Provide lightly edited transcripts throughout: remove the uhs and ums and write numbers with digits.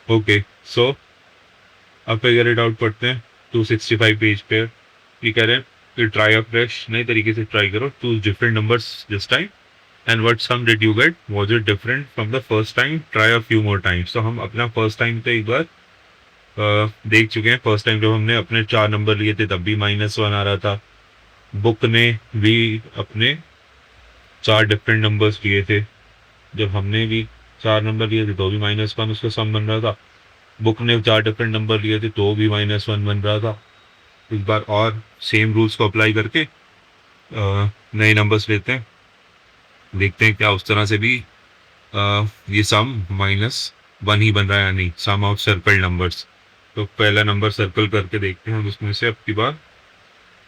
Okay, सो अब figure it out पढ़ते हैं 265 पेज पे। ये कह रहे हैं कि ट्राई अ फ्रेश, नए तरीके से ट्राई करो, choose different numbers this time and what sum did you get, was it different from the first time, try a few more times. तो हम अपना फर्स्ट टाइम तो एक बार देख चुके हैं। फर्स्ट टाइम जब हमने अपने 4 नंबर लिए थे तब भी -1 आ रहा था। बुक ने भी अपने 4 डिफरेंट नंबर्स लिए थे, जब हमने भी 4 नंबर लिए थे तो भी -1 उसका सम बन रहा था। बुक ने 4 डिफरेंट नंबर लिए थे तो भी -1 बन रहा था। इस बार और सेम रूल्स को अप्लाई करके नए नंबर्स लेते हैं, देखते हैं क्या उस तरह से भी ये सम -1 ही बन रहा है या नहीं। सम ऑफ सर्कल नंबर्स। तो पहला नंबर सर्कल करके देखते हैं हम उसमें से। अब की बार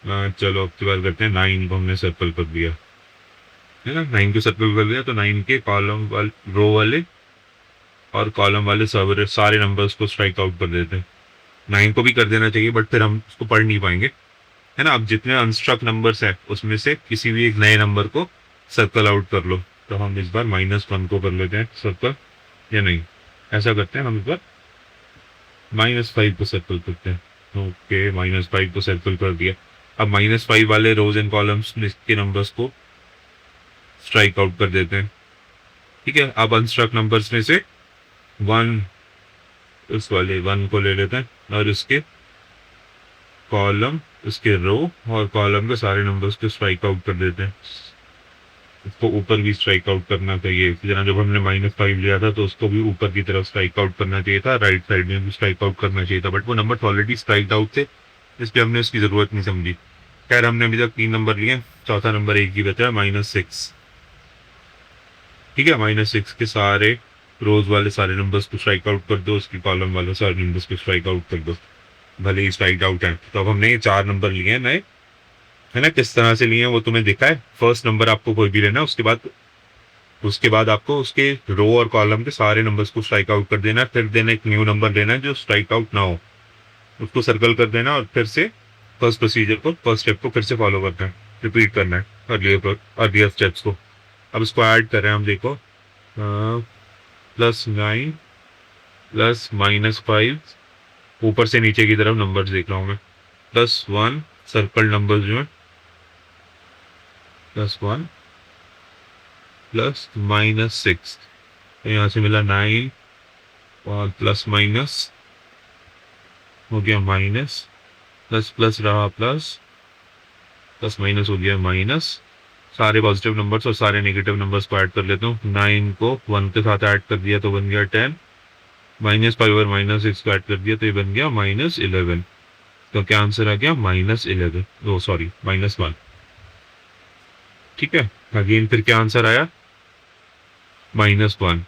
चलो अब की बार करते हैं 9 को हमने सर्कल कर दिया है ना। 9 को सर्कल कर दिया तो 9 के कॉलम वाले, रो वाले और कॉलम वाले सारे नंबर्स को स्ट्राइक आउट कर देते हैं। 9 को भी कर देना चाहिए बट फिर हम उसको पढ़ नहीं पाएंगे, है ना। अब जितने अनस्ट्रक नंबर्स है उसमें से किसी भी एक नए नंबर को सर्कल आउट कर लो। तो हम इस बार -1 को कर लेते हैं सर्कल, या नहीं, ऐसा करते हैं हम इस बार -5 को सर्कल करते हैं। ओके, -5 को सर्कल कर दिया। अब -5 वाले रोज एंड कॉलम्स के नंबर्स को स्ट्राइक आउट कर देते हैं। ठीक है, अब अनस्ट्रक नंबर्स में से 1, उस वाले 1 को ले लेते हैं और इसके कॉलम, इसके रो और कॉलम के सारे नंबर्स को स्ट्राइक आउट कर देते हैं। इसको ऊपर भी स्ट्राइक आउट करना चाहिए। इसी तरह जब हमने -5 लिया था तो उसको भी ऊपर की तरफ स्ट्राइक आउट करना चाहिए था, राइट साइड में भी स्ट्राइक आउट करना चाहिए था, बट वो नंबर ऑलरेडी स्ट्राइक आउट थे, इसलिए हमने उसकी जरूरत नहीं समझी। खैर, हमने अभी तक 3 नंबर लिए, चौथा नंबर एक ही बचा है, -6। ठीक है, -6 के सारे रोज वाले सारे नंबर्स को स्ट्राइक आउट कर दो, उसकी कॉलम वाले सारे नंबर्स को स्ट्राइक आउट कर दो, भले ही स्ट्राइक आउट है। तो अब हमने ये 4 नंबर लिए हैं नए, है ना। किस तरह से लिए हैं वो तुम्हें दिखा है। फर्स्ट नंबर आपको कोई भी लेना है, उसके बाद आपको उसके रो और कॉलम के सारे नंबर्स को स्ट्राइक आउट कर देना है। फिर देना एक न्यू नंबर लेना है जो स्ट्राइक आउट ना हो, उसको सर्कल कर देना और फिर से फर्स्ट प्रोसीजर को, फर्स्ट स्टेप को फिर से फॉलो करना है, रिपीट करना है अर्लियर स्टेप्स को। अब इसको ऐड कर रहे हैं हम, देखो +9 प्लस -5, ऊपर से नीचे की तरफ नंबर्स देख रहा हूँ मैं, +1 सर्कल नंबर्स जो है, +1 प्लस -6, तो यहाँ से मिला 9 और प्लस माइनस हो गया माइनस, प्लस प्लस रहा प्लस, प्लस माइनस हो गया माइनस। सारे पॉजिटिव नंबर्स और सारे नेगेटिव नंबर्स को ऐड कर लेता हूँ। 9 को 1 के साथ ऐड कर दिया तो बन गया 10, -5 और -6 को ऐड कर दिया तो ये बन गया -11। तो क्या आंसर आ गया? -11, ओ सॉरी -1। ठीक है, अगेन फिर क्या आंसर आया? -1।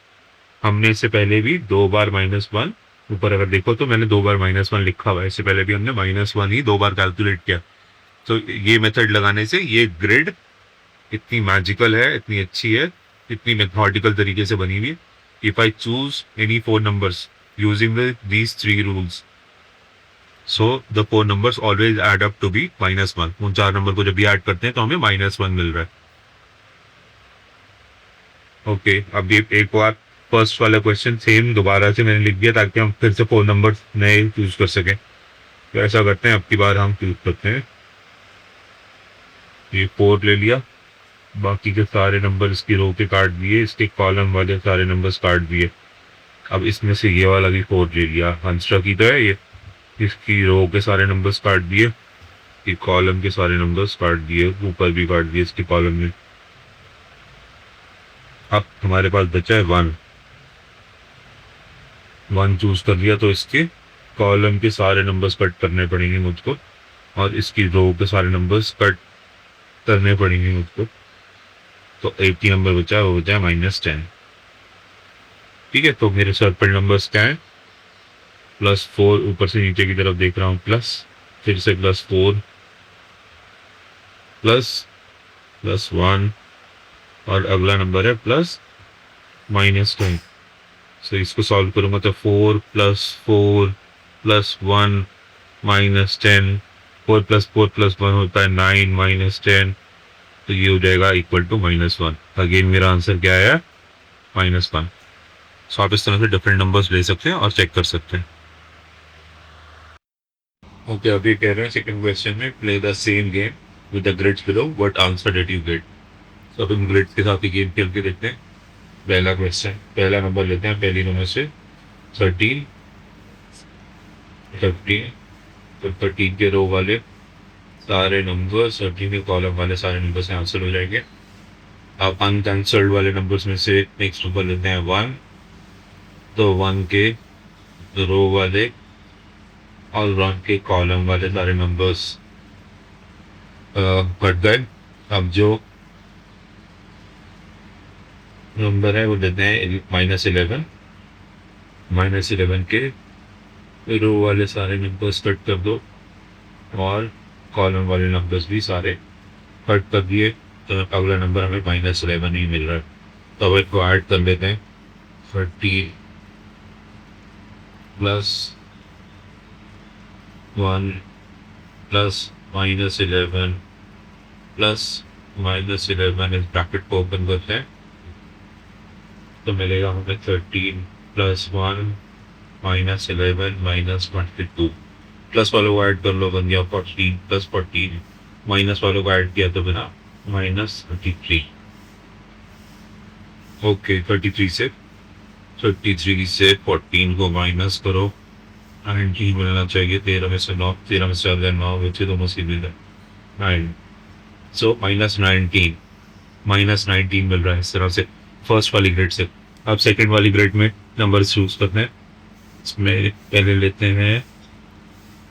हमने इससे पहले भी 2 बार -1, ऊपर अगर देखो तो मैंने 2 बार -1 लिखा हुआ है, इससे पहले भी हमने -1 ही 2 बार कैलकुलेट किया। तो ये मेथड लगाने से ये ग्रिड इतनी मैजिकल है, इतनी अच्छी है, इतनी मेथोडिकल तरीके से बनी हुई है। If I choose any 4 numbers using these 3 rules, so the 4 numbers always add up to be -1। उन 4 नंबर को जब भी ऐड करते हैं तो हमें -1 मिल रहा है। ओके, अब ये एक बार फर्स्ट वाला क्वेश्चन सेम दोबारा से मैंने लिख दिया ताकि हम फिर से 4 नंबर नए चूज कर सकें। तो ऐसा करते हैं, अब की बार हम चूज करते हैं, ये 4 ले लिया, बाकी के सारे नंबर इसकी रो के काट दिए, इसके कॉलम वाले सारे नंबर्स काट दिए। अब इसमें से ये वाला भी 4 ले लिया, आंसर की तो है ये, इसकी रो के सारे नंबर्स काट दिए, ये कॉलम के सारे नंबर्स काट दिए, ऊपर भी काट दिए इसके कॉलम में। अब हमारे पास बचा है 1 चूज कर लिया तो इसके कॉलम के सारे नंबर्स कट करने पड़ेंगे मुझको और इसकी रो के सारे नंबर्स कट करने पड़ेंगे मुझको। तो एक ही नंबर बचा है, वो बचा है -10। ठीक है, तो मेरे सर्कल नंबर्स क्या है? +4, ऊपर से नीचे की तरफ देख रहा हूँ, प्लस, फिर से +4, +1 और अगला नंबर है +-10। सो इसको सॉल्व करूंगा तो 4 + 4 + 1 -10, 4 + 4 + 1 होता है 9 -10, तो ये हो जाएगा इक्वल टू -1। अगेन मेरा आंसर क्या आया? -1। सो आप इस तरह से डिफरेंट नंबर्स ले सकते हैं और चेक कर सकते हैं। ओके, अभी कह रहे हैं सेकंड क्वेश्चन में play the same game with the grids below, what answer did you gate. तो अब हम ग्रिड्स के साथ ही गेम खेल के देखते हैं। पहला क्वेश्चन, पहला नंबर लेते हैं, पहली नंबर से 13, 13, तो 13 के रो वाले सारे नंबर, 13 के कॉलम वाले सारे नंबर से आंसर हो जाएंगे। आप अनकैंसल्ड वाले नंबर्स में से नेक्स्ट नंबर लेते हैं 1, तो 1 के रो वाले और 1 के कॉलम वाले सारे नंबर्स कट गए। अब जो नंबर है वो लेते हैं -11, -11 के रो वाले सारे नंबर्स कट कर दो और कॉलम वाले नंबर्स भी सारे कट कर दिए, तो अगला नंबर हमें -11 ही मिल रहा है। तो अब इसको ऐड कर लेते हैं, 30 + 1 + -11 + -11 इस ब्रैकेट को ओपन करते हैं, तो मिलेगा हमें 13 + 1 -11 -22। प्लस वालों को ऐड कर लो, बन गया 14 + 14, माइनस वालों को ऐड किया तो बना -33। ओके, 33 से 14 को माइनस करो, 19 मिलना चाहिए। 13 में से 9, 13 में से 9 बच्चे दोनों सीधे 9, सो -19, -19 मिल रहा है इस तरह से फर्स्ट वाली ग्रेड से। अब सेकंड वाली ग्रेड में नंबर चूज करते हैं। इसमें पहले लेते हैं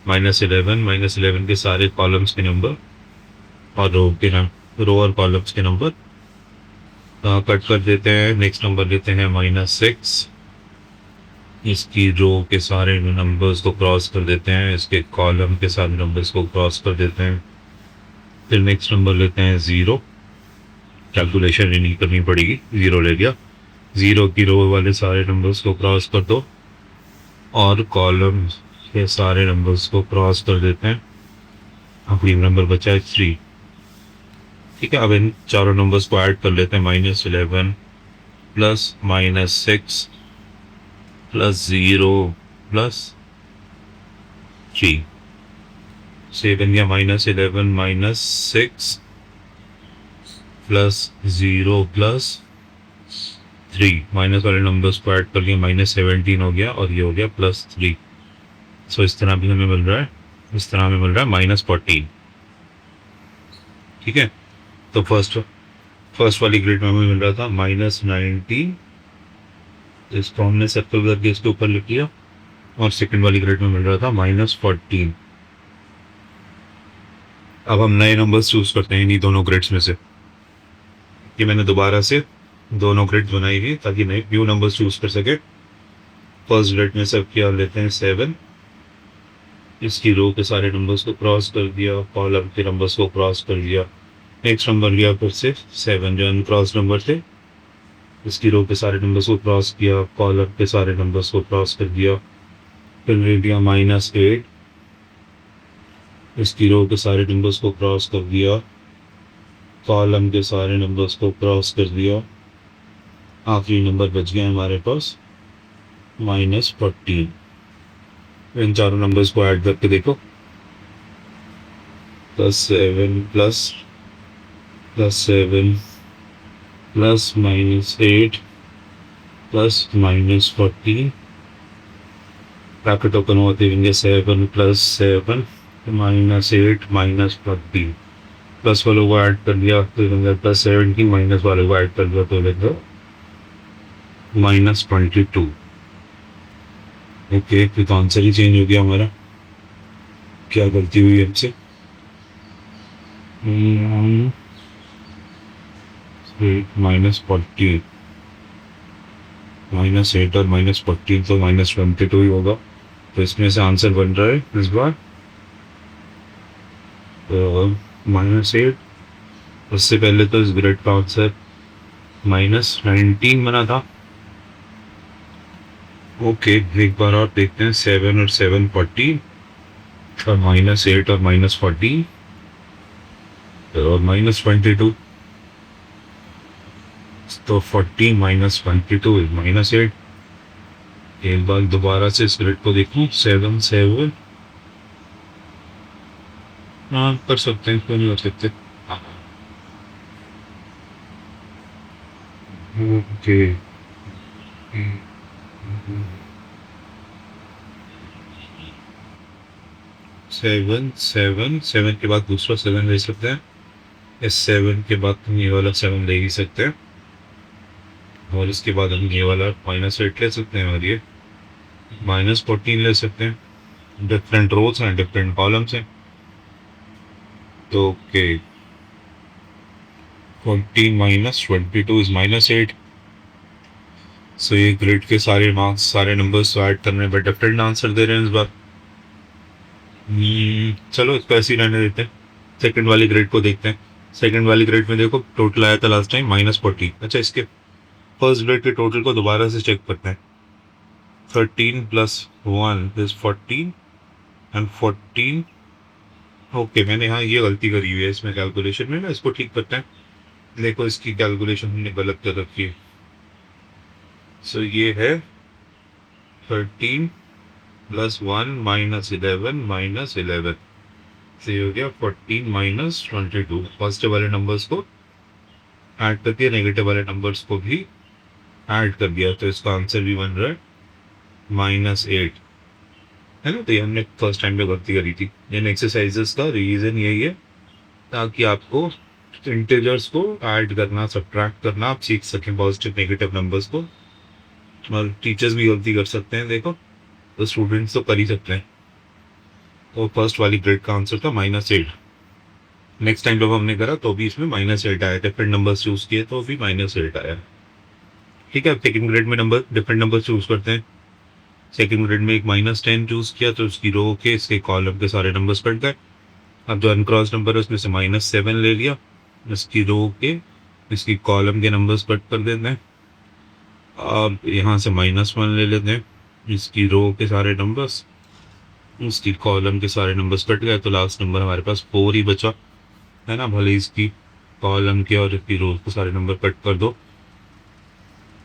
-11, -11 के सारे कॉलम्स के नंबर और रो और कॉलम्स के नंबर कट कर देते हैं। नेक्स्ट नंबर लेते हैं -6, इसकी रो के सारे नंबर्स को क्रॉस कर देते हैं, इसके कॉलम के सारे नंबर्स को क्रॉस कर देते हैं। फिर नेक्स्ट नंबर लेते हैं 0, कैलकुलेशन ही नहीं करनी पड़ेगी, 0 ले लिया। 0 की रो वाले सारे नंबर्स को क्रॉस कर दो और कॉलम के सारे नंबर्स को क्रॉस कर देते हैं। आखिरी नंबर बचा है 3। ठीक है, अब इन चारों नंबर्स को ऐड कर लेते हैं, -11 + -6 + 0 + 3 से बन गया -11 -6 + 0 + 3। माइनस वाले नंबर्स को ऐड कर लिया, -17 हो गया और ये हो गया +3। सो इस तरह भी हमें मिल रहा है, इस तरह हमें मिल रहा है -14। ठीक है, तो फर्स्ट वाली ग्रिड में हमें मिल रहा था -19, इसको हमने सर्कल करके इसके ऊपर लिख लिया, और सेकंड वाली ग्रिड में मिल रहा था -14। अब हम नए नंबर्स चूज करते हैं इन्हीं दोनों ग्रिड्स में से। ये मैंने दोबारा से दोनों ग्रिड्स बनाई हुई ताकि नए न्यू नंबर्स चूज कर सके। फर्स्ट ग्रिड में सब क्या लेते हैं 7, इसकी रो के सारे नंबर्स को क्रॉस कर दिया, कॉलम के नंबर्स को क्रॉस कर दिया। नेक्स्ट नंबर लिया फिर से 7, जो अनक्रॉस नंबर थे, इसकी रो के सारे नंबर्स को क्रॉस किया, कॉलम के सारे नंबर्स को क्रॉस कर दिया। फिर ले लिया -8, इसकी रो के सारे नंबर्स को क्रॉस कर दिया, कॉलम के सारे नंबर्स को क्रॉस कर दिया। आखिरी नंबर बच गया हमारे पास -14। इन चारों नंबर्स को ऐड करके देखो, +7 + +7 + -8 + -14, ब्रैकेट ओपन होते होंगे 7 + 7 -8 -14। प्लस वालों को ऐड कर दिया तो +17, माइनस वालों को ऐड कर दिया तो लेकर -22। ओके, फिर तो आंसर ही चेंज हो गया हमारा। क्या गलती हुई हमसे? -14, -8 और -14 तो -22 ही होगा। तो इसमें से आंसर बन रहा है इस बार -8। उससे पहले तो इस ग्रेड का आंसर -19 बना था। ओके, एक बार और देखते हैं, 7 और 7 14, और -8 और -14 और -22। तो 14 - 22 is -8, एक बार दोबारा से इस ग्रिड को देखूं, 7 7, हाँ कर सकते हैं, क्यों नहीं कर सकते। ओके, 7 7 7 के बाद दूसरा 7 ले सकते हैं, इस 7 के बाद हम ये वाला 7 ले ही सकते हैं, और इसके बाद हम ये वाला -8 ले सकते हैं, और ये -14 ले सकते हैं। डिफरेंट रोज हैं, डिफरेंट कॉलम्स हैं, तो ओके 14 -22 इज -8। सो ये ग्रिड के सारे मार्क्स, सारे नंबर्स ऐड करने पर डिफरेंट आंसर दे रहे हैं इस बार। चलो इसको ऐसे ही रहने देते हैं। सेकंड वाली ग्रिड को देखते हैं। सेकंड वाली ग्रिड में देखो टोटल आया था लास्ट टाइम -14। अच्छा, इसके फर्स्ट ग्रिड के टोटल को दोबारा से चेक करते हैं। 13 + 1 इज 14 एंड 14। ओके, मैंने यहाँ ये गलती करी हुई है इसमें कैलकुलेशन में ना, इसको ठीक करते हैं। देखो इसकी कैलकुलेशन हमने गलत कर रखी है। सो ये है 13 + 1 -11 -11 से हो गया 14 -22। पॉजिटिव वाले नंबर्स को ऐड करके नेगेटिव वाले नंबर्स को भी ऐड कर दिया, तो इसका आंसर भी बन रहा है -8, है ना। तो ये हमने फर्स्ट टाइम पे गलती करी थी। इन एक्सरसाइजेस का रीजन यही है ताकि आपको इंटीजर्स को ऐड करना, सब्ट्रैक्ट करना आप सीख सकें, पॉजिटिव नेगेटिव नंबर्स को। और टीचर्स भी गलती कर सकते हैं, देखो तो स्टूडेंट्स तो कर ही सकते हैं। तो फर्स्ट वाली ग्रेड का आंसर था -8। नेक्स्ट टाइम जब हमने करा तो भी इसमें -8 आया, डिफरेंट नंबर्स चूज किए तो भी -8 आया। ठीक है, अब सेकंड ग्रेड में नंबर डिफरेंट नंबर चूज करते हैं। सेकंड ग्रेड में एक -10 चूज किया, तो उसकी रो के इसके कॉलम के सारे नंबर्स कट गए। अब जो अनक्रॉस नंबर है उसमें से -7 ले लिया, इसकी रो के इसकी कॉलम के नंबर्स कट कर देते हैं। अब यहाँ से -1 ले लेते हैं, इसकी रो के सारे नंबर्स, उसकी कॉलम के सारे नंबर्स कट गए, तो लास्ट नंबर हमारे पास 4 ही बचा, है ना। भले इसकी कॉलम के और इसकी रो के सारे नंबर कट कर दो।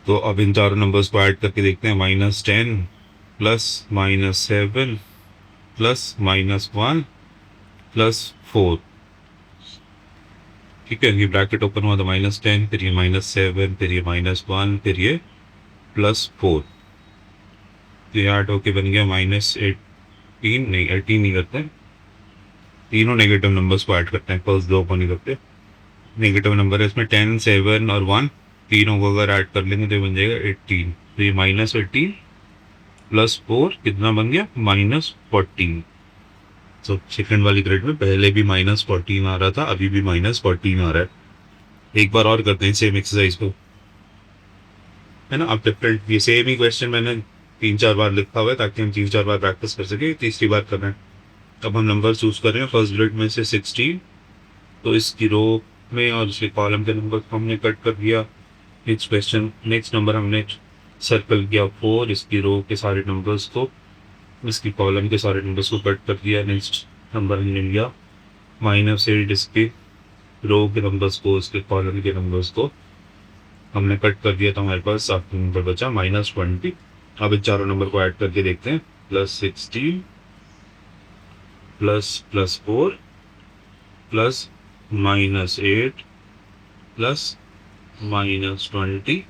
तो अब इन चारों नंबर्स को ऐड करके देखते हैं। -10 + -7 + -1 + 4। ठीक है, ये ब्रैकेट ओपन हुआ तो -10, फिर ये -7, फिर ये -1, फिर ये +4। तो ये ऐड होके बन गया -18, नहीं 18 नहीं करते, तीनों नेगेटिव नंबर्स को ऐड करते हैं, फर्स्ट दो को नहीं करते। नेगेटिव नंबर है इसमें 10, 7 और 1, तीनों को अगर ऐड कर लेंगे तो बन जाएगा 18। तो ये -18 + 4 कितना बन गया, -14। तो सेकंड वाली ग्रेड में पहले भी -14 आ रहा था, अभी भी -14 आ रहा है। एक बार और करते हैं सेम एक्सरसाइज को, है ना। अब डिफरेंट, ये सेम ही क्वेश्चन मैंने 3-4 बार लिखा हुआ है ताकि हम 3-4 बार प्रैक्टिस कर सके, तीसरी बार करना है। अब हम नंबर चूज कर रहे हैं फर्स्ट ग्रेड में से 16, तो इसकी रो में और इसके कॉलम के नंबर को हमने कट कर दिया। नेक्स्ट क्वेश्चन, नेक्स्ट नंबर हमने सर्कल किया 4, इसकी रो के सारे नंबर्स को, इसकी कॉलम के सारे नंबर्स को कट कर दिया। नेक्स्ट नंबर हमने लिया -8, इसके रो के नंबर्स को, इसके कॉलम के नंबर्स को हमने कट कर दिया, तो हमारे पास आपका नंबर बचा -20। अब इन चारों नंबर को ऐड करके देखते हैं। +16 ++4 +-8 +-20।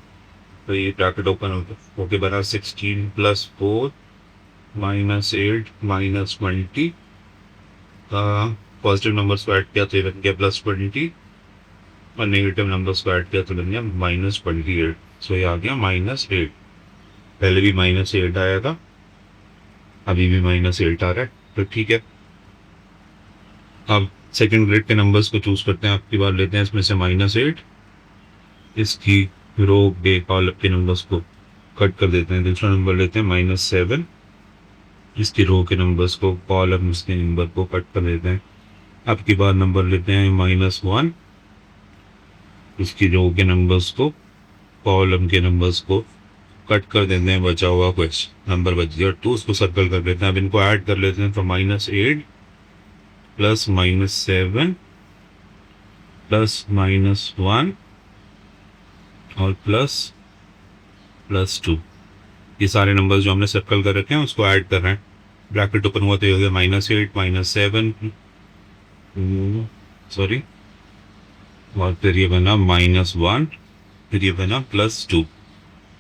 तो ये ब्रैकेट ओपन होके बना 16 + 4 -8 -20। पॉजिटिव नंबर्स को ऐड किया तो ये बन गया +20, और नेगेटिव नंबर्स को ऐड किया तो बन गया -28। सो ये आ गया -8। पहले भी -8 आया था, अभी भी -8 आ रहा है, तो ठीक है। अब सेकंड ग्रेड के नंबर्स को चूज करते हैं, आपकी बार लेते हैं इसमें से -8, इसकी रो के कॉलम के नंबर्स को कट कर देते हैं। दूसरा नंबर लेते हैं -7, इसकी रो के नंबर्स को, कॉलम के नंबर को कट कर देते हैं। अब की बार नंबर लेते हैं -1, इसकी रो के नंबर्स को, कॉलम के नंबर्स को कट कर देते हैं। बचा हुआ क्वेश्चन नंबर बच गया 2, उसको सर्कल कर लेते हैं। अब इनको ऐड कर लेते हैं, तो -8 + -7 + -1 और ++2। ये सारे नंबर्स जो हमने सर्कल कर रखे हैं उसको ऐड कर रहे हैं। ब्रैकेट ओपन हुआ तो ये हो गया -8 -7 सॉरी, और फिर ये बना -1, फिर ये बना +2।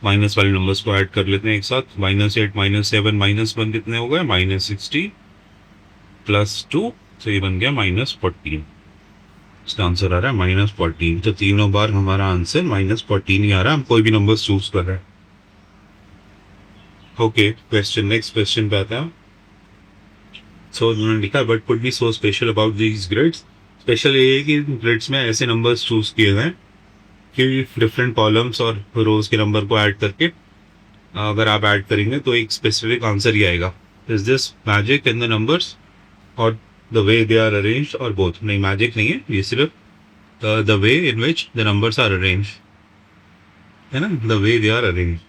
माइनस वाले नंबर्स को ऐड कर लेते हैं एक साथ। -8 -7 -1 कितने हो गए? -60 +2, तो ये बन गया -14। इसका आंसर आ रहा है -14। तो तीनों बार हमारा आंसर -14 ही आ रहा है। हम कोई भी नंबर चूज कर रहे हैं। ओके, क्वेश्चन, नेक्स्ट क्वेश्चन पे आता है। सो उन्होंने लिखा but could be so special about these grids. Special ये है कि ग्रिड्स में ऐसे नंबर्स चूज किए गए कि डिफरेंट कॉलम्स और रोज के नंबर को ऐड करके अगर आप ऐड करेंगे तो एक स्पेसिफिक आंसर ही आएगा। Is this magic in the numbers और the way they are arrange, और बोथ? नहीं, मैजिक नहीं है, ये सिर्फ the way in which the numbers are arrange है ना, the way they are arrange.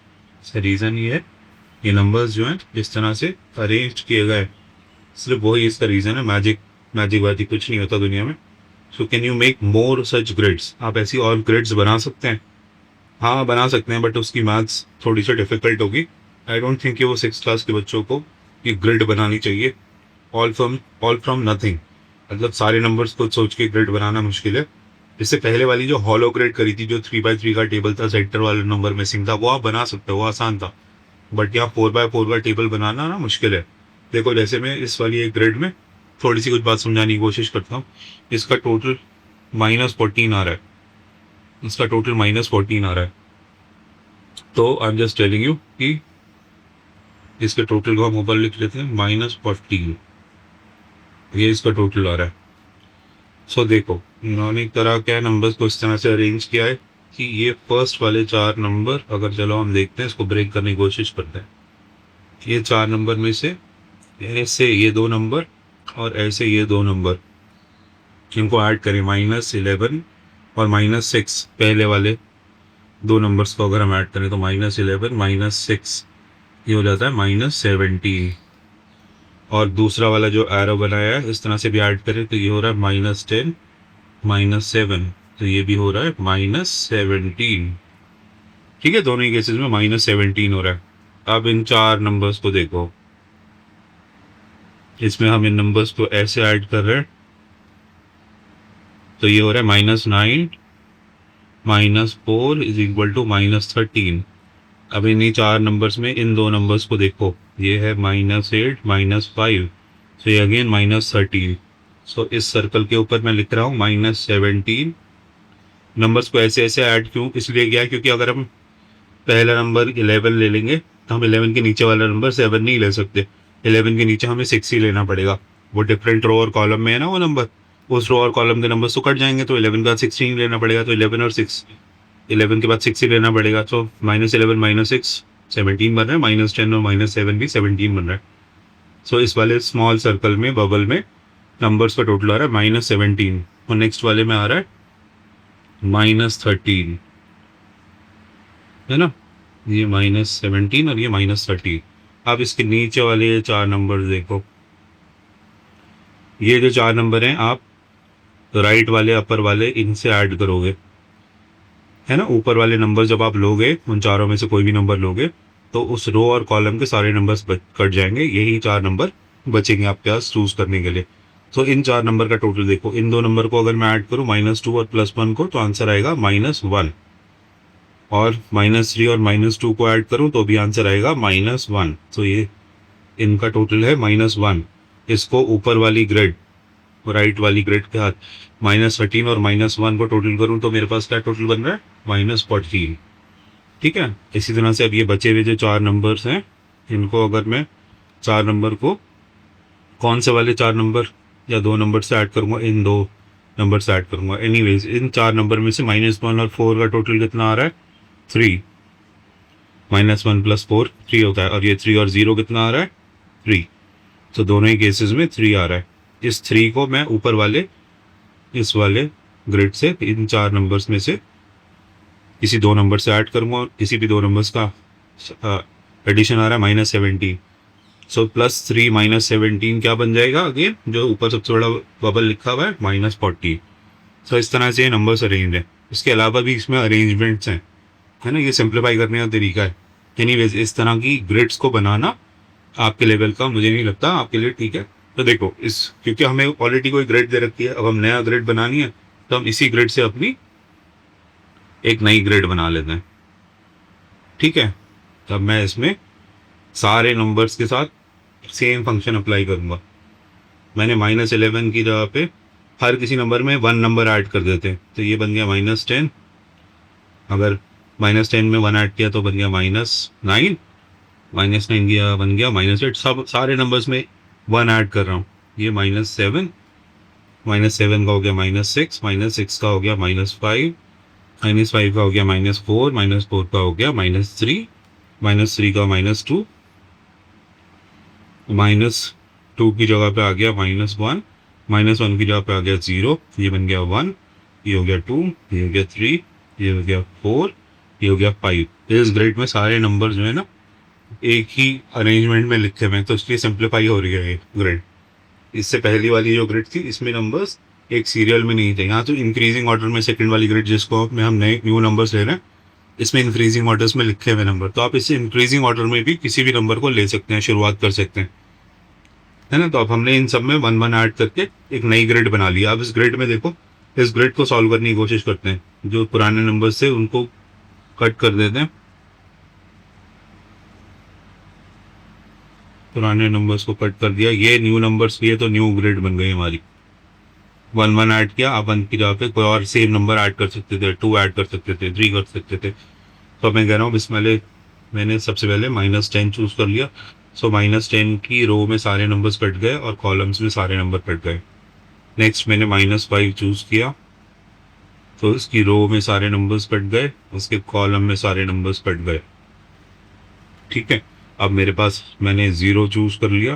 Reason ये है, ये नंबर्स जो हैं जिस तरह से अरेंज किए गए, सिर्फ वही इसका रीजन है। मैजिक वैजिक कुछ नहीं होता दुनिया में। So can you make more such grids? आप ऐसी और ग्रिड्स बना सकते हैं? हाँ, बना सकते हैं, बट उसकी मैथ्स थोड़ी सी डिफिकल्ट होगी। आई डोंट थिंक कि वो 6th क्लास के बच्चों को ये ग्रिड बनानी चाहिए। ऑल फ्रॉम नथिंग, मतलब सारे नंबर्स को सोच के ग्रिड बनाना मुश्किल है। इससे पहले वाली जो हॉलो ग्रिड करी थी, जो 3x3 का टेबल था, सेंटर वाला नंबर मिसिंग था, वो आप बना सकते हो, वो आसान था। बट यहाँ 4x4 का टेबल बनाना ना मुश्किल है। देखो, जैसे मैं इस वाली एक ग्रिड में थोड़ी सी कुछ बात समझाने की कोशिश करता हूँ। इसका टोटल -14 आ रहा है, इसका टोटल -14 आ रहा है। तो I am just telling you कि इसके टोटल को हम ऊपर लिख लेते हैं -14, ये इसका टोटल आ रहा है। सो देखो, इन्होंने एक तरह क्या नंबर्स को इस तरह से अरेंज किया है कि ये फर्स्ट वाले 4 नंबर, अगर चलो हम देखते हैं, इसको ब्रेक करने की कोशिश करते हैं। ये 4 नंबर में से ऐसे ये 2 नंबर और ऐसे ये 2 नंबर, इनको ऐड करें -11 और -6। पहले वाले 2 नंबर्स को अगर हम ऐड करें तो -11 -6, ये हो जाता है -17। और दूसरा वाला जो एरो बनाया है इस तरह से भी ऐड करें तो ये हो रहा है -10 -7, तो ये भी हो रहा है -17। ठीक है, दोनों ही केसेस में -17 हो रहा है। अब इन 4 नंबर्स को देखो, इसमें हम इन नंबर्स को ऐसे ऐड कर रहे हैं तो ये हो रहा है -9 -4 इज इक्वल टू -13। अब इन्हीं 4 नंबर्स में इन 2 नंबर्स को देखो, ये है -8 -5, तो ये अगेन -13। सो इस सर्कल के ऊपर मैं लिख रहा हूँ -17। नंबर्स को ऐसे ऐसे ऐड क्यों इसलिए किया, क्योंकि अगर हम पहला नंबर 11 ले लेंगे तो हम 11 के नीचे वाला नंबर 7 नहीं ले सकते। 11 के नीचे हमें 6 ही लेना पड़ेगा। वो डिफरेंट रो और कॉलम में है ना वो नंबर, उस रो और कॉलम के नंबर तो कट जाएंगे, तो 11 का 16 लेना पड़ेगा। तो 11 और 6, 11 के बाद 6 ही लेना पड़ेगा। तो -11 -6 17 बन रहा है, -10 और -7 भी 17 बन रहा है। सो इस वाले स्मॉल सर्कल में, बबल में, नंबर्स का टोटल आ रहा है -17 और नेक्स्ट वाले में आ रहा है -13, है ना, ये -17 और ये -13। अब इसके नीचे वाले ये 4 नंबर देखो, ये जो 4 नंबर हैं आप राइट वाले अपर वाले इनसे ऐड करोगे, है ना। ऊपर वाले नंबर जब आप लोगे, उन चारों में से कोई भी नंबर लोगे तो उस रो और कॉलम के सारे नंबर्स कट जाएंगे, यही 4 नंबर बचेंगे आपके पास चूज करने के लिए। तो इन 4 नंबर का टोटल देखो, इन 2 नंबर को अगर मैं ऐड करूँ -2 और +1 को, तो आंसर आएगा -1, और -3 और -2 को ऐड करूँ तो भी आंसर आएगा -1। तो ये इनका टोटल है -1। इसको ऊपर वाली ग्रिड, राइट वाली ग्रिड के हाथ -13 और -1 को टोटल करूँ तो मेरे पास क्या टोटल बन रहा है -14। ठीक है, इसी तरह से अब ये बचे हुए जो 4 नंबर्स हैं, इनको अगर मैं 4 नंबर को कौन से वाले 4 नंबर या 2 नंबर से ऐड करूँगा, इन 2 नंबर से ऐड करूँगा। एनीवेज, इन 4 नंबर में से -1 और 4 का टोटल कितना आ रहा है? 3। -1 + 4 3 होता है, और ये 3 और 0 कितना आ रहा है? 3। तो दोनों ही केसेस में 3 आ रहा है। इस 3 को मैं ऊपर वाले इस वाले ग्रिड से इन 4 नंबर्स में से किसी 2 नंबर से ऐड करूँगा, और किसी भी 2 नंबर्स का एडिशन आ रहा है -17। सो +3 -17 क्या बन जाएगा? अगेन जो ऊपर सबसे बड़ा बबल लिखा हुआ है -40। सो इस तरह से ये नंबर्स अरेंज है। इसके अलावा भी इसमें अरेंजमेंट्स हैं, है ना, ये सिंप्लीफाई करने का तरीका है। एनीवेज इस तरह की ग्रिड्स को बनाना आपके लेवल का मुझे नहीं लगता आपके लिए ठीक है। तो देखो इस क्योंकि हमें ऑलरेडी कोई ग्रिड दे रखी है, अब हम नया ग्रिड बनानी है तो हम इसी ग्रिड से अपनी एक नई ग्रिड बना लेते हैं। ठीक है, तब मैं इसमें सारे नंबर्स के साथ सेम फंक्शन अप्लाई करूंगा। मैंने -11 की जगह पे हर किसी नंबर में 1 नंबर ऐड कर देते हैं, तो ये बन गया -10। अगर -10 में 1 ऐड किया तो बन गया -9, -9 किया बन गया -8। सब सारे नंबर्स में 1 ऐड कर रहा हूँ। ये -7, -7 का हो गया -6, -6 का हो गया -5, -5 का हो गया -4, -4 का हो गया -3, -3 का -2, -2 की जगह पे आ गया -1, -1 की जगह पे आ गया 0, ये बन गया 1, ये हो गया 2, ये हो गया 3, ये हो गया 4, ये हो गया 5। इस ग्रिड में सारे नंबर जो है ना एक ही अरेंजमेंट में लिखे हुए हैं, तो इसलिए सिंप्लीफाई हो रही है ये ग्रिड। इससे पहली वाली जो ग्रिड थी इसमें नंबर्स एक सीरियल में नहीं थे, यहाँ तो इंक्रीजिंग ऑर्डर में सेकंड वाली ग्रिड जिसको में हम नए न्यू नंबर्स ले रहे हैं इसमें इंक्रीजिंग ऑर्डर्स में लिखे हुए नंबर, तो आप इससे इंक्रीजिंग ऑर्डर में भी किसी भी नंबर को ले सकते हैं, शुरुआत कर सकते हैं, है ना। तो अब हमने इन सब में 1 1 ऐड करके एक नई ग्रिड बना लिया। अब इस ग्रिड में देखो, इस ग्रिड को सॉल्व करने की कोशिश करते हैं। जो पुराने नंबर्स थे उनको कट कर देते हैं, पुराने नंबर्स को कट कर दिया, ये न्यू नंबर्स लिए तो न्यू ग्रिड बन गई हमारी। 1 1 ऐड किया, आप 1 की जगह पे कोई और सेम नंबर ऐड कर सकते थे, 2 ऐड कर सकते थे, 3 कर सकते थे। तो मैं कह रहा हूँ इसमें मैंने सबसे पहले -10 चूज कर लिया। सो -10 की रो में सारे नंबर्स कट गए और कॉलम्स में सारे नंबर कट गए। नेक्स्ट मैंने -5 चूज किया, तो इसकी रो में सारे नंबर्स कट गए, उसके कॉलम में सारे नंबर्स कट गए। ठीक है, अब मेरे पास मैंने 0 चूज कर लिया,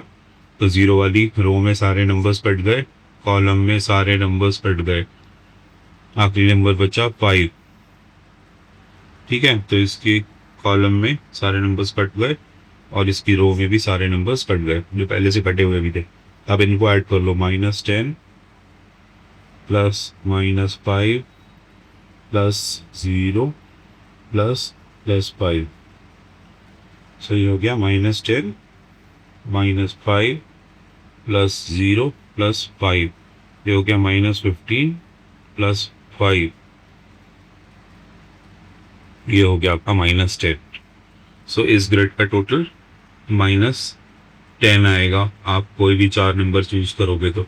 तो 0 वाली रो में सारे नंबर्स कट गए, कॉलम में सारे नंबर्स कट गए, आखिरी नंबर बचा 5। ठीक है, तो इसकी कॉलम में सारे नंबर्स कट गए और इसकी रो में भी सारे नंबर्स कट गए जो पहले से कटे हुए भी थे। अब इनको ऐड कर लो, -10 प्लस -5 प्लस 0 प्लस +5। सही हो गया, -10 -5 प्लस 0 प्लस 5, ये हो गया -15 प्लस 5, ये हो गया आपका -10। सो इस ग्रिड का टोटल -10 आएगा। आप कोई भी 4 नंबर चूज करोगे तो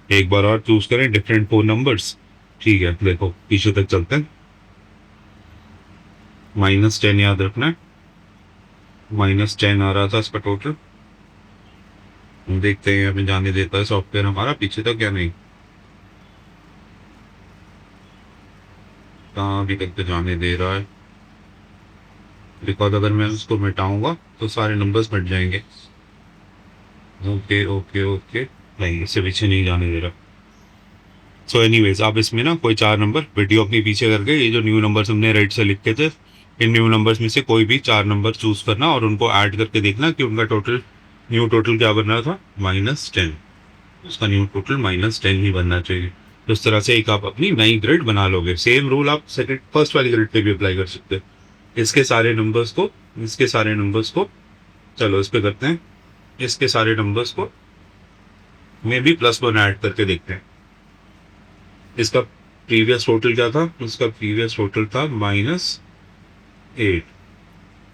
एक बार और चूज करें डिफरेंट 4 नंबर्स। ठीक है, देखो पीछे तक चलते हैं। -10 याद रखना है, -10 आ रहा था इसका टोटल। देखते हैं अभी जाने देता है सॉफ्टवेयर हमारा पीछे तक या नहीं। कहाँ अभी तक तो जाने दे रहा है, बिकॉज अगर मैं उसको मिटाऊंगा तो सारे नंबर्स मिट जाएंगे। ओके ओके ओके, नहीं इससे पीछे नहीं जाने दे रहा। सो एनीवेज आप इसमें ना कोई 4 नंबर वीडियो अपनी पीछे करके, ये जो न्यू नंबर्स हमने रेड से लिखे थे, इन न्यू नंबर्स में से कोई भी 4 नंबर चूज करना और उनको ऐड करके देखना कि उनका टोटल न्यू टोटल क्या बन रहा था, -10। उसका न्यू टोटल -10 ही बनना चाहिए। तो इस तरह से एक आप अपनी नई ग्रिड बना लोगे। सेम रूल आप फर्स्ट वाली ग्रिड पे भी अप्लाई कर सकते हैं। इसके सारे नंबर्स को चलो इस पे करते हैं, इसके सारे नंबर्स को में भी +1 ऐड करके देखते हैं। इसका प्रीवियस टोटल क्या था, उसका प्रीवियस टोटल था -8,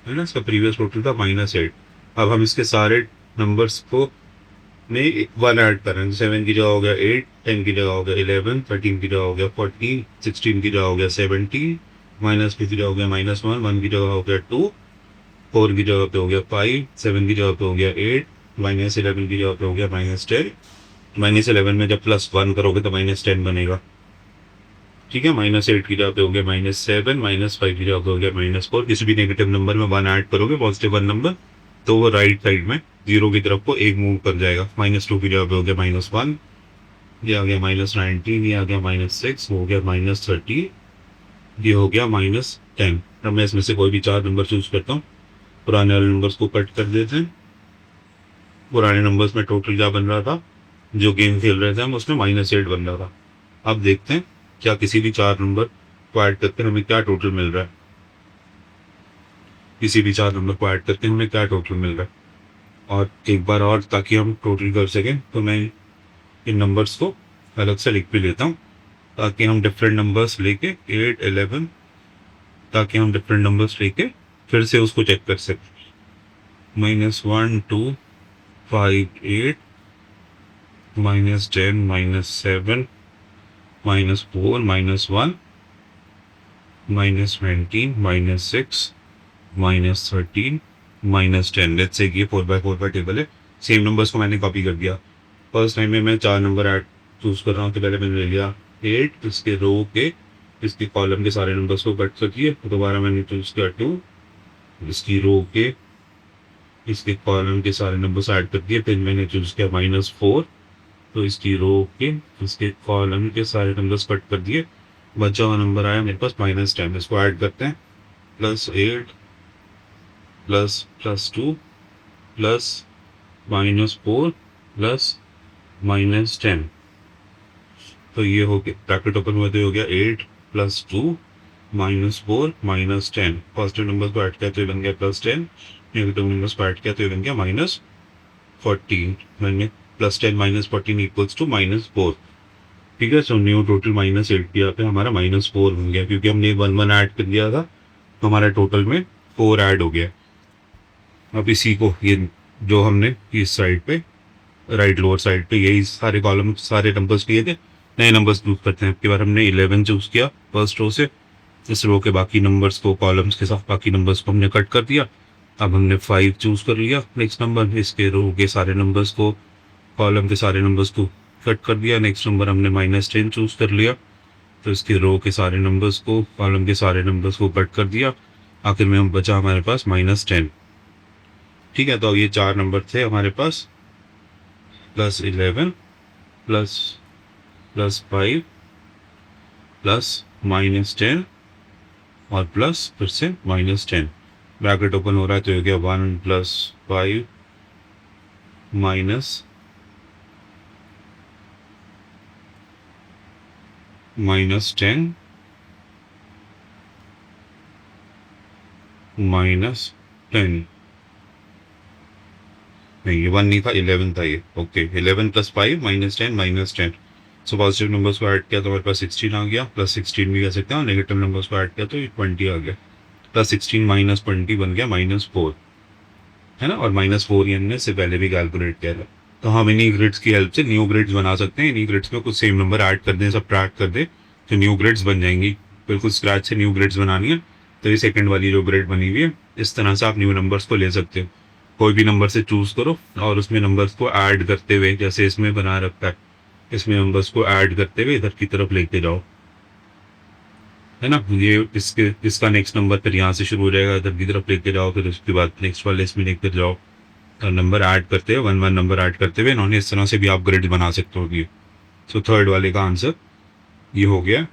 है ना। इसका प्रीवियस टोटल था -8। अब हम इसके सारे नंबर्स को में 1 ऐड कर रहे हैं। 7 की जगह हो गया 8, 10 की जगह हो गया 11, 13 की जगह हो गया 14, 16 की जगह हो गया 17, -2 की जगह हो गया -1, 1 की जगह हो गया 2, 4 की जगह पे हो गया 5, 7 की जगह पे हो गया 8, -11 की जगह पे हो गया -10। -11 में जब +1 करोगे तो -10 बनेगा। ठीक है, -8 की जगह पे हो गया -7, -5 की जगह पे हो गया -4। किसी भी नेगेटिव नंबर में 1 ऐड करोगे, पॉजिटिव 1 नंबर, तो वो राइट साइड में 0 की तरफ को एक मूव कर जाएगा। -2 की जगह पे हो गया -1, ये आ गया -19, ये आ गया -6, हो गया -30, ये हो गया -10। अब मैं इसमें से कोई भी 4 नंबर चूज करता हूँ, पुराने वाले नंबर्स को कट कर देते हैं। पुराने नंबर्स में टोटल क्या बन रहा था, जो गेम खेल रहे थे हम उसमें -8 बन रहा था। अब देखते हैं क्या किसी भी 4 नंबर को ऐड करके हमें क्या टोटल मिल रहा है। किसी भी 4 नंबर को ऐड करके हमें क्या टोटल मिल रहा है। और एक बार और ताकि हम टोटल कर सकें तो मैं इन नंबर्स को अलग से लिख भी लेता हूँ, ताकि हम डिफरेंट नंबर्स लेके 8, 11, ताकि हम डिफरेंट नंबर्स लेके फिर से उसको चेक कर सकें। -1, 2, 5, 8, -10, -7, -4, -1, -19, -6, -13, -10। लेट्स से ये 4x4 का टेबल है। सेम नंबर्स को मैंने कॉपी कर दिया। फर्स्ट टाइम में मैं 4 नंबर ऐड चूज कर रहा हूँ, तो पहले मैंने ले लिया 8, इसके रो के, इसके कॉलम के सारे नंबर्स को कट कर दिए। दोबारा मैंने चूज किया 2, इसकी रो के, इसके कॉलम के सारे नंबर्स ऐड कर दिए। फिर मैंने चूज किया -4, तो इसकी रो के, इसके कॉलम के सारे नंबर्स कट कर दिए। बचा हुआ नंबर आया मेरे पास -10। इसको ऐड करते हैं, +8 ++2 +-4 +-10। तो ये हो गया, ब्रैकेट ओपन हुआ तो हो गया 8 +2 -4 -10। पॉजिटिव नंबर को ऐड किया तो ये बन गया +10, नेगेटिव नंबर्स को ऐड किया तो ये बन गया -14। मैंने +10 -14 = -4। ठीक है, सो न्यू टोटल -8 किया पे हमारा -4 बन गया, क्योंकि हमने 1 1 ऐड कर दिया था तो हमारा टोटल में 4 ऐड हो गया। अब इसी को, ये जो हमने इस साइड पे राइट लोअर साइड पे यही सारे कॉलम सारे नंबर्स लिए थे, नए नंबर्स चूज करते हैं। अब हमने 11 चूज किया फर्स्ट रो से। इस रो के बाकी नंबर्स को, कॉलम्स के साथ बाकी नंबर्स को हमने कट कर दिया। अब हमने 5 चूज कर लिया नेक्स्ट नंबर, इसके रो के सारे नंबर्स को, कॉलम के सारे नंबर्स को कट कर दिया। नेक्स्ट नंबर हमने -10 चूज कर लिया, तो इसके रो के सारे नंबर्स को, कॉलम के सारे नंबर्स को कट कर दिया। आखिर में हम बचा हमारे पास -10। ठीक है, तो ये 4 नंबर थे हमारे पास, +11 ++5 +-10 और प्लस फिर से -10। ब्रैकेट ओपन हो रहा है तो ये हो गया 1 + 5 -10 -10। नहीं, ये 1 नहीं था, 11 था ये। ओके, 11 + 5 -10 -10। सो पॉजिटिव नंबर्स को ऐड किया तो हमारे पास 16 आ गया, +16 भी कह सकते हैं, और नेगेटिव नंबर्स को ऐड किया तो 20 आ गया। +16 - 20 बन गया -4, है ना। और -4 ये हमने इससे पहले भी कैलकुलेट किया था। तो हम इन्हीं ग्रिड्स की हेल्प से न्यू ग्रिड्स बना सकते हैं। इन्हीं ग्रिड्स में कुछ सेम नंबर ऐड कर दें, सब ट्रैक कर दें, तो न्यू ग्रिड्स बन जाएंगी। बिल्कुल स्क्रैच से न्यू ग्रिड्स बनानी है तो ये सेकंड वाली जो ग्रिड बनी हुई है, इस तरह से आप न्यू नंबर्स को ले सकते हो। कोई भी नंबर से चूज करो और उसमें नंबर्स को ऐड करते हुए, जैसे इसमें बना रखा है, इसमें नंबर्स को ऐड करते हुए इधर की तरफ लेते जाओ, है ना। ये इसका नेक्स्ट नंबर फिर यहाँ से शुरू हो जाएगा, इधर की तरफ लेके जाओ, फिर उसके बाद नेक्स्ट वाले इसमें लेकर जाओ, और नंबर ऐड करते हुए 1 1 नंबर ऐड करते हुए इन्होंने इस तरह से भी आप ग्रिड बना सकते हो। सो थर्ड वाले का आंसर ये हो गया।